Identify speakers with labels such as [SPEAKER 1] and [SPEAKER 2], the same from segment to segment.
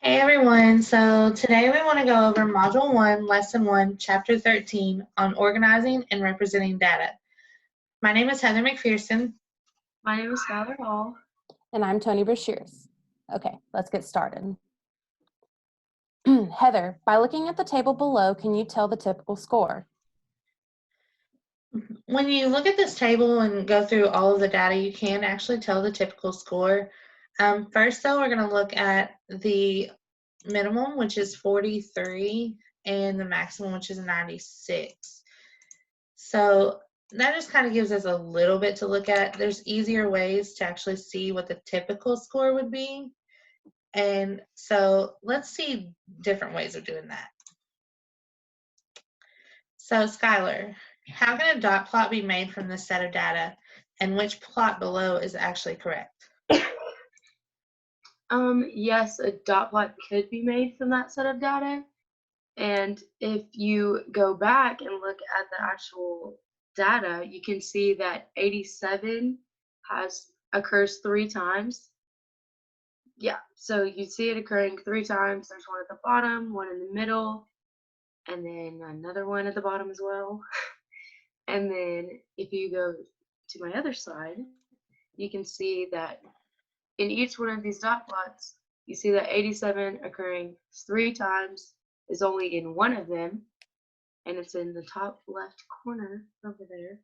[SPEAKER 1] Hey everyone, so today we want to go over Module 1, Lesson 1, Chapter 13 on organizing and representing data. My name is Heather McPherson.
[SPEAKER 2] My name is Skylar Hall.
[SPEAKER 3] And I'm Tony Brashears. Okay, let's get started. Heather, by looking at the table below, can you tell the typical score?
[SPEAKER 1] When you look at this table and go through all of the data, you can actually tell the typical score. First though, we're going to look at the minimum, which is 43, and the maximum, which is 96. So that just kind of gives us a little bit to look at. There's easier ways to actually see what the typical score would be. And so let's see different ways of doing that. So Skylar, how can a dot plot be made from this set of data, and which plot below is actually correct?
[SPEAKER 2] Yes, a dot plot could be made from that set of data. And if you go back and look at the actual data, you can see that 87 occurs 3 times. Yeah, so you see it occurring 3 times. There's one at the bottom, one in the middle, and then another one at the bottom as well. And then if you go to my other side, you can see that in each one of these dot plots, you see that 87 occurring 3 times is only in one of them, and it's in the top left corner over there.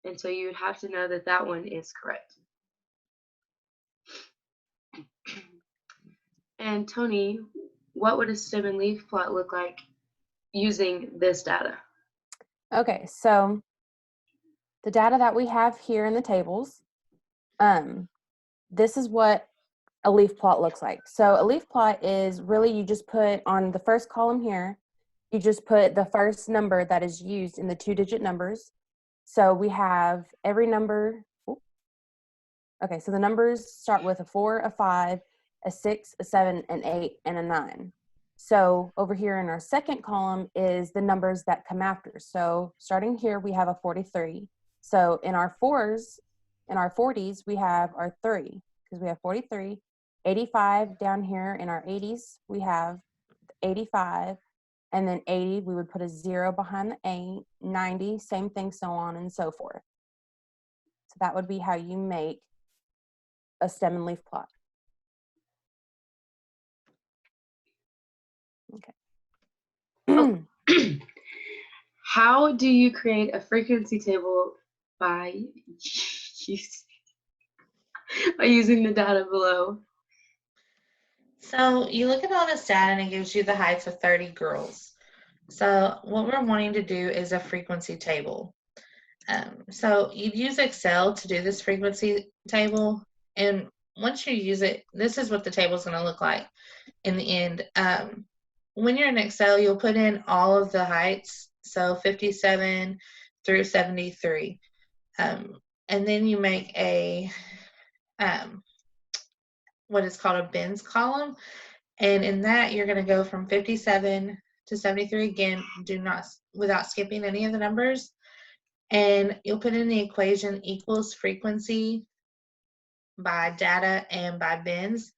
[SPEAKER 2] And so you would have to know that that one is correct. And Tony, what would a stem and leaf plot look like using this data?
[SPEAKER 3] Okay, so the data that we have here in the tables, this is what a leaf plot looks like. So a leaf plot is really, you just put on the first column here, you just put the first number that is used in the 2-digit numbers. So we have every number. Okay, so the numbers start with a 4, a 5, a 6, a 7, an 8, and a 9. So over here in our second column is the numbers that come after. So starting here, we have a 43. So in our 40s, we have our 3, because we have 43. 85 down here in our 80s, we have 85. And then 80, we would put a 0 behind the 8. 90, same thing, so on and so forth. So that would be how you make a stem and leaf plot. Okay.
[SPEAKER 2] How do you create a frequency table by using the data below?
[SPEAKER 1] So you look at all this data and it gives you the heights of 30 girls. So what we're wanting to do is a frequency table. So you'd use Excel to do this frequency table, and once you use it, this is what the table is going to look like in the end. When you're in Excel, you'll put in all of the heights, so 57 through 73, and then you make a what is called a bins column, and in that you're going to go from 57 to 73 again, without skipping any of the numbers. And you'll put in the equation equals frequency by data and by bins.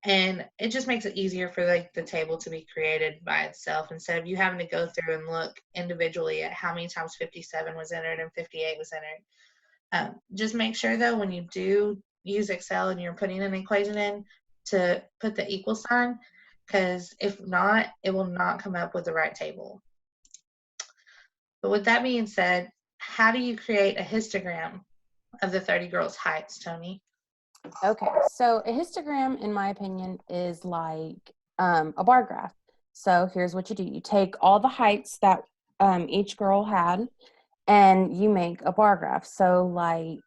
[SPEAKER 1] And it just makes it easier for the table to be created by itself instead of you having to go through and look individually at how many times 57 was entered and 58 was entered. Just make sure though, when you do use Excel and you're putting an equation in, to put the equal sign, because if not, it will not come up with the right table. But with that being said, how do you create a histogram of the 30 girls' heights, Tony?
[SPEAKER 3] Okay, so a histogram, in my opinion, is like a bar graph. So here's what you do. You take all the heights that each girl had, and you make a bar graph. So like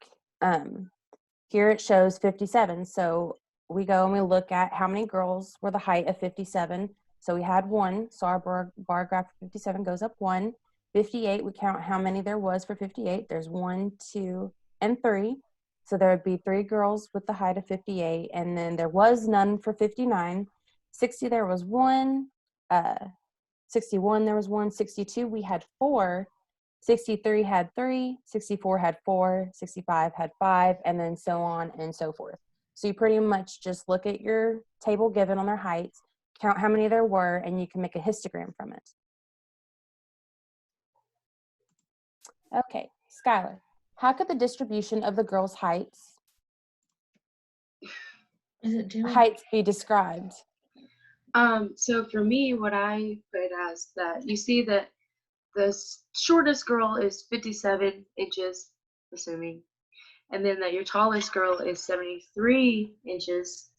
[SPEAKER 3] here it shows 57. So we go and we look at how many girls were the height of 57. So we had 1. So our bar graph for 57 goes up 1. 58, we count how many there was for 58. There's 1, 2, and 3. So there would be 3 girls with the height of 58. And then there was none for 59. 60, there was 1. 61, there was 1. 62, we had 4. 63 had 3, 64 had 4, 65 had 5, and then so on and so forth. So you pretty much just look at your table given on their heights, count how many there were, and you can make a histogram from it. Okay, Skylar, how could the distribution of the girls' heights be described?
[SPEAKER 2] So for me, what I put as that, you see that the shortest girl is 57 inches, assuming, and then that your tallest girl is 73 inches.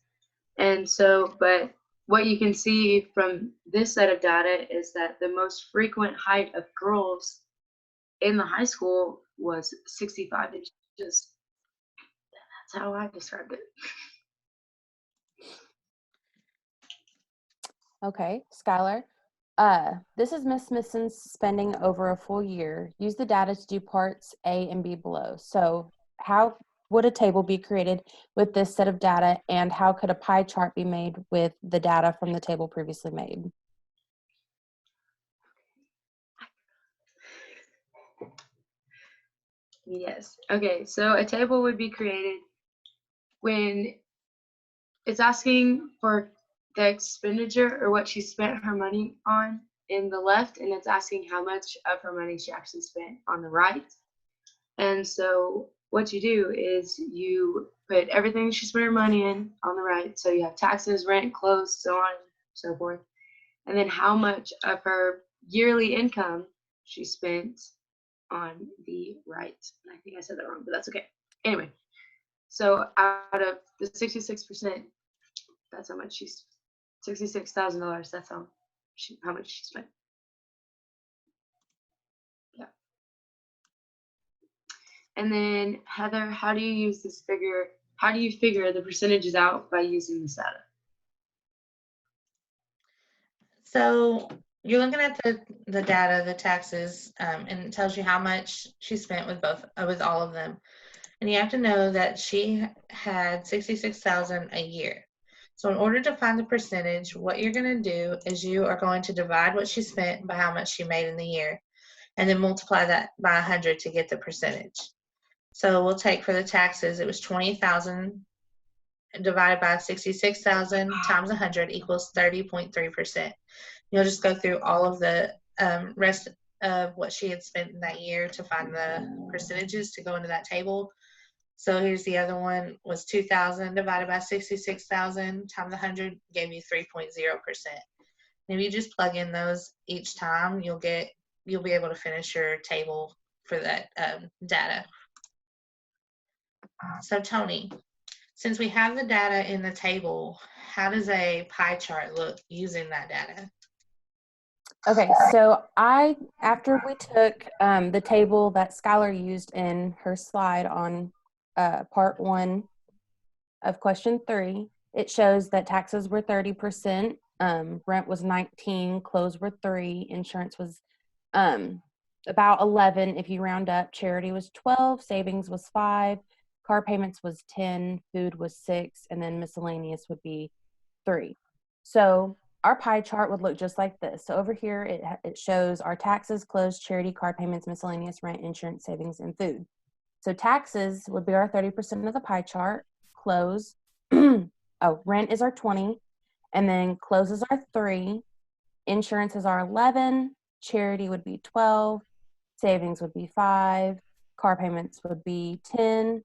[SPEAKER 2] And so, but what you can see from this set of data is that the most frequent height of girls in the high school was 65 inches. That's how I described it.
[SPEAKER 3] Okay, Skylar. This is Miss Smithson's spending over a full year. Use the data to do parts A and B below. So how would a table be created with this set of data, and how could a pie chart be made with the data from the table previously made?
[SPEAKER 2] Yes. Okay, so a table would be created when it's asking for the expenditure or what she spent her money on in the left, and it's asking how much of her money she actually spent on the right. And so what you do is you put everything she spent her money in on the right. So you have taxes, rent, clothes, so on and so forth. And then how much of her yearly income she spent on the right. I think I said that wrong, but that's okay. Anyway, so out of the 66%, that's how much she's $66,000. That's how much she spent. Yeah. And then Heather, how do you use this figure? How do you figure the percentages out by using this data?
[SPEAKER 1] So you're looking at the data, the taxes, and it tells you how much she spent with all of them. And you have to know that she had $66,000 a year. So in order to find the percentage, what you're going to do is you are going to divide what she spent by how much she made in the year, and then multiply that by 100 to get the percentage. So we'll take for the taxes, it was 20,000 divided by 66,000 times 100 equals 30.3%. You'll just go through all of the rest of what she had spent in that year to find the percentages to go into that table. So here's the other one, was 2,000 divided by 66,000 times 100 gave you 3.0%. If you just plug in those each time, you'll be able to finish your table for that data. So Tony, since we have the data in the table, how does a pie chart look using that data?
[SPEAKER 3] Okay, so after we took the table that Skylar used in her slide on part 1 of question 3, it shows that taxes were 30%, rent was 19%, clothes were 3%, insurance was about 11% if you round up, charity was 12%, savings was 5%, car payments was 10%, food was 6%, and then miscellaneous would be 3%. So our pie chart would look just like this. So over here, it shows our taxes, clothes, charity, car payments, miscellaneous, rent, insurance, savings, and food. So taxes would be our 30% of the pie chart. Clothes, rent is our 20%, and then clothes is our 3%, insurance is our 11%, charity would be 12%, savings would be 5%, car payments would be 10%,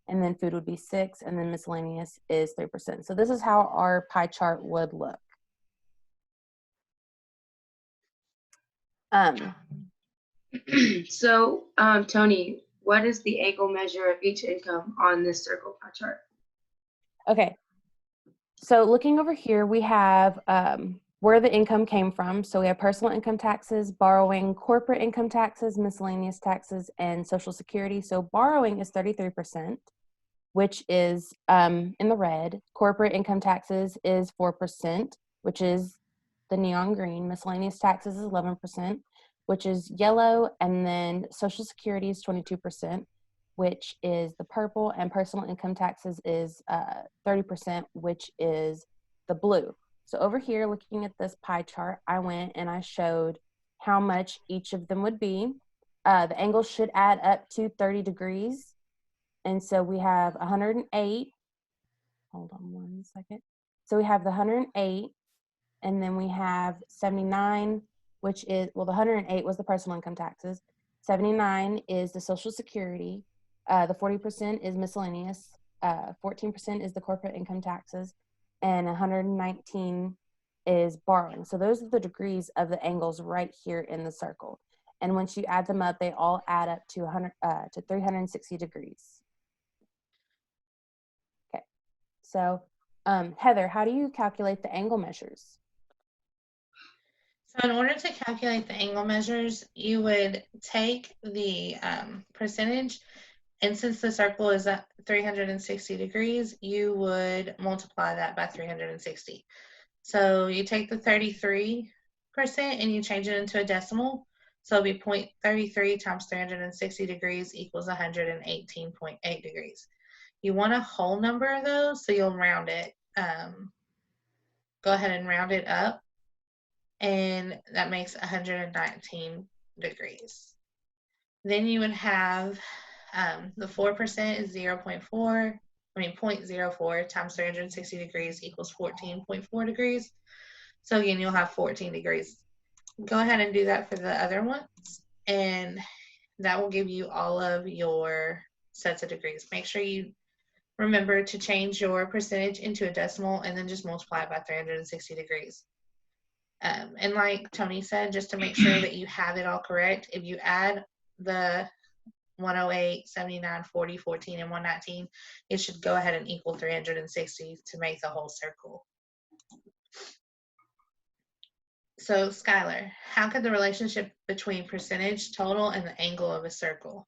[SPEAKER 3] and then food would be 6%, and then miscellaneous is 3%. So this is how our pie chart would look.
[SPEAKER 2] So, Tony, what is the angle measure of each income on this circle pie chart?
[SPEAKER 3] Okay, so looking over here, we have where the income came from. So we have personal income taxes, borrowing, corporate income taxes, miscellaneous taxes, and Social Security. So borrowing is 33%, which is in the red. Corporate income taxes is 4%, which is the neon green. Miscellaneous taxes is 11%, which is yellow. And then Social Security is 22%, which is the purple. And personal income taxes is 30%, which is the blue. So over here, looking at this pie chart, I went and I showed how much each of them would be. The angle should add up to 30 degrees. And so we have 108. Hold on one second. So we have the 108, And then we have 79, which is, well, the 108 was the personal income taxes. 79 is the Social Security. The 40% is miscellaneous. 14% is the corporate income taxes. And 119 is borrowing. So those are the degrees of the angles right here in the circle. And once you add them up, they all add up to 360 degrees. Okay. So Heather, how do you calculate the angle measures?
[SPEAKER 1] So in order to calculate the angle measures, you would take the percentage, and since the circle is at 360 degrees, you would multiply that by 360. So you take the 33% and you change it into a decimal. So it'll be 0.33 times 360 degrees equals 118.8 degrees. You want a whole number though, so you'll round it. Go ahead and round it up, and that makes 119 degrees. Then you would have the 4% is 0.04 times 360 degrees equals 14.4 degrees. So again, you'll have 14 degrees. Go ahead and do that for the other ones, and that will give you all of your sets of degrees. Make sure you remember to change your percentage into a decimal and then just multiply it by 360 degrees. And like Tony said, just to make sure that you have it all correct, if you add the 108, 79, 40, 14, and 119, it should go ahead and equal 360 to make the whole circle. So Skylar, how could the relationship between percentage, total, and the angle of a circle?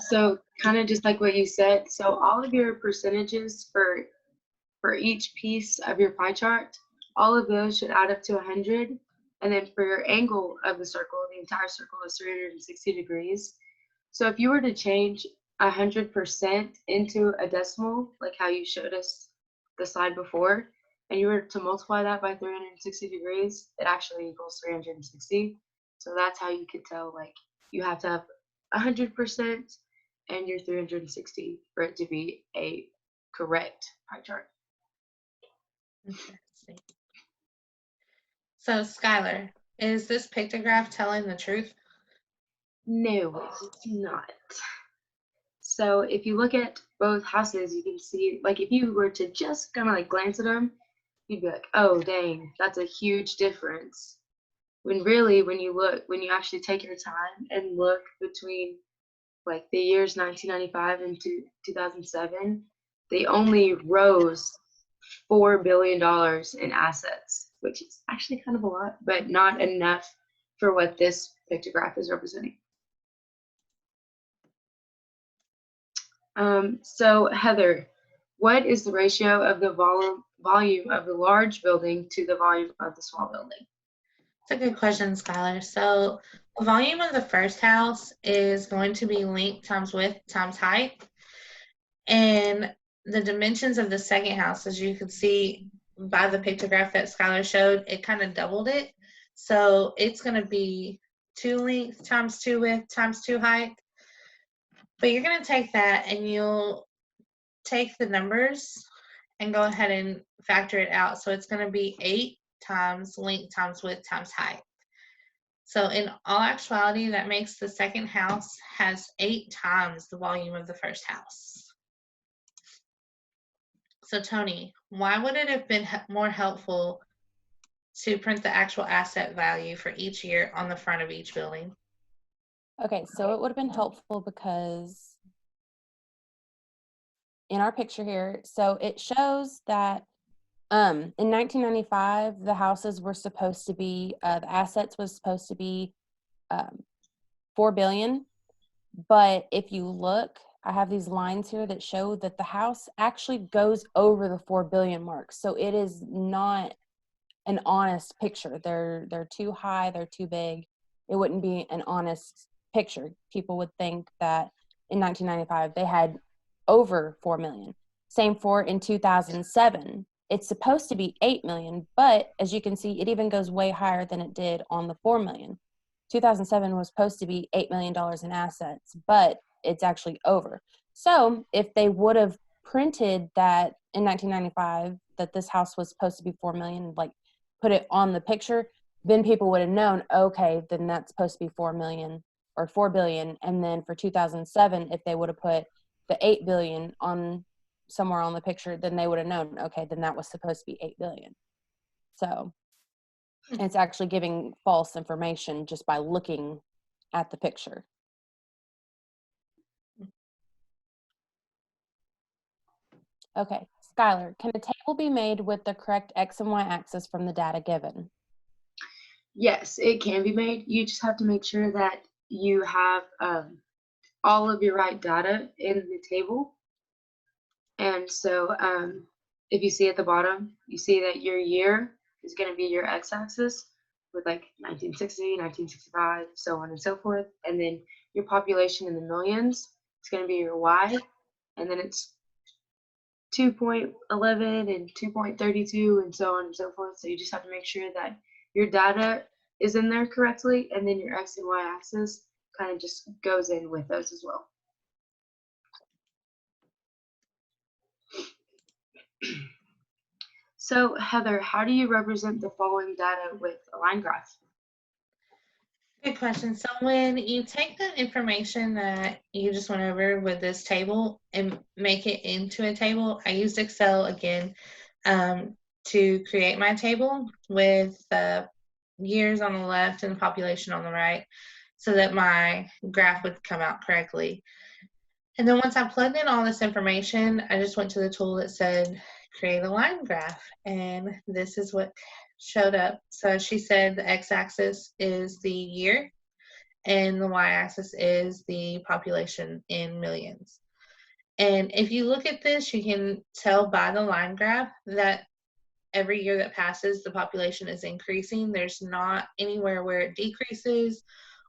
[SPEAKER 2] So kind of just like what you said, so all of your percentages for each piece of your pie chart, all of those should add up to 100. And then for your angle of the circle, the entire circle is 360 degrees. So if you were to change 100% into a decimal, like how you showed us the slide before, and you were to multiply that by 360 degrees, it actually equals 360. So that's how you could tell, like, you have to have 100% and you're 360 for it to be a correct pie chart.
[SPEAKER 1] Interesting. So Skylar, is this pictograph telling the truth?
[SPEAKER 2] No, it's not. So if you look at both houses, you can see, like, if you were to just kind of like glance at them, you'd be like, oh, dang, that's a huge difference. When really, when you actually take your time and look between like the years 1995 and 2007, they only rose $4 billion in assets, which is actually kind of a lot, but not enough for what this pictograph is representing. So Heather, what is the ratio of the volume of the large building to the volume of the small building?
[SPEAKER 1] That's a good question, Skylar. So the volume of the first house is going to be length times width times height. And the dimensions of the second house, as you can see by the pictograph that Skylar showed, it kind of doubled it. So it's going to be 2 length times 2 width times 2 height. But you're going to take that and you'll take the numbers and go ahead and factor it out. So it's going to be 8 times length times width times height. So in all actuality, that makes the second house has 8 times the volume of the first house. So Tony, why would it have been more helpful to print the actual asset value for each year on the front of each building?
[SPEAKER 3] Okay, so it would have been helpful because in our picture here, so it shows that in 1995, the houses were supposed to be, the assets was supposed to be 4 billion. But if you look, I have these lines here that show that the house actually goes over the 4 billion mark. So it is not an honest picture. They're too high, they're too big. It wouldn't be an honest picture. People would think that in 1995 they had over 4 million. Same for in 2007. It's supposed to be 8 million, but as you can see, it even goes way higher than it did on the 4 million. 2007 was supposed to be $8 million in assets, but it's actually over. So if they would have printed that in 1995, that this house was supposed to be 4 million, like put it on the picture, then people would have known, okay, then that's supposed to be 4 million or 4 billion. And then for 2007, if they would have put the 8 billion on somewhere on the picture, then they would have known, okay, then that was supposed to be 8 billion. So it's actually giving false information just by looking at the picture. Okay, Skylar, can a table be made with the correct X and Y axis from the data given?
[SPEAKER 2] Yes, it can be made. You just have to make sure that you have all of your right data in the table. And so if you see at the bottom, you see that your year is going to be your x-axis with like 1960, 1965, so on and so forth. And then your population in the millions is going to be your y. And then it's 2.11 and 2.32 and so on and so forth. So you just have to make sure that your data is in there correctly, and then your x and y axis kind of just goes in with those as well. So Heather, how do you represent the following data with a line graph?
[SPEAKER 1] Good question. So when you take the information that you just went over with this table and make it into a table, I used Excel again to create my table with the years on the left and the population on the right so that my graph would come out correctly. And then once I plugged in all this information, I just went to the tool that said create a line graph, and this is what showed up. So she said the x-axis is the year and the y-axis is the population in millions. And if you look at this, you can tell by the line graph that every year that passes, the population is increasing. There's not anywhere where it decreases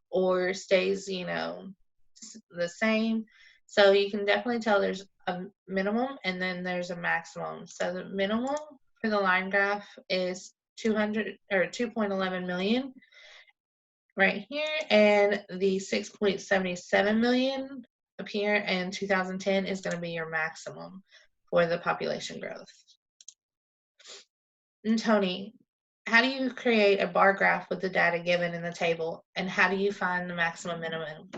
[SPEAKER 1] or stays, the same. So you can definitely tell there's a minimum and then there's a maximum. So the minimum for the line graph is 200 or 2.11 million right here, and the 6.77 million up here in 2010 is going to be your maximum for the population growth. And Tony, how do you create a bar graph with the data given in the table, and how do you find the maximum minimum?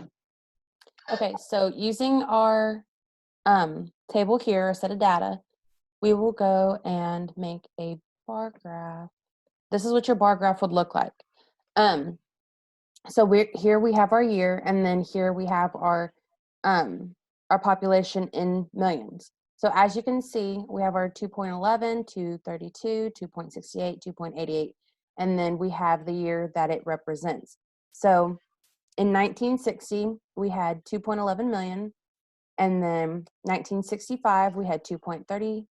[SPEAKER 3] Okay, so using our table here, a set of data, we will go and make a bar graph. This is what your bar graph would look like. So here we have our year, and then here we have our population in millions. So as you can see, we have our 2.11, 232, 2.68, 2.88, and then we have the year that it represents. So in 1960, we had 2.11 million, and then 1965, we had 2.32,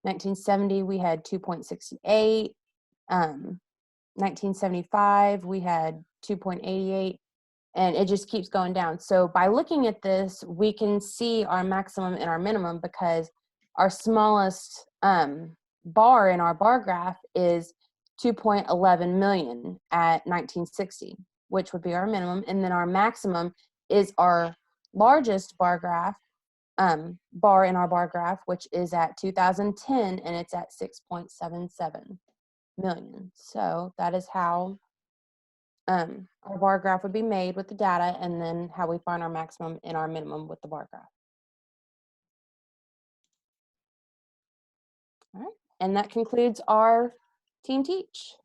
[SPEAKER 3] 1970, we had 2.68, 1975, we had 2.88, and it just keeps going down. So by looking at this, we can see our maximum and our minimum because our smallest bar in our bar graph is 2.11 million at 1960, which would be our minimum. And then our maximum is our largest bar graph, bar in our bar graph, which is at 2010, and it's at 6.77 million. So that is how our bar graph would be made with the data, and then how we find our maximum and our minimum with the bar graph. All right, and that concludes our Team Teach.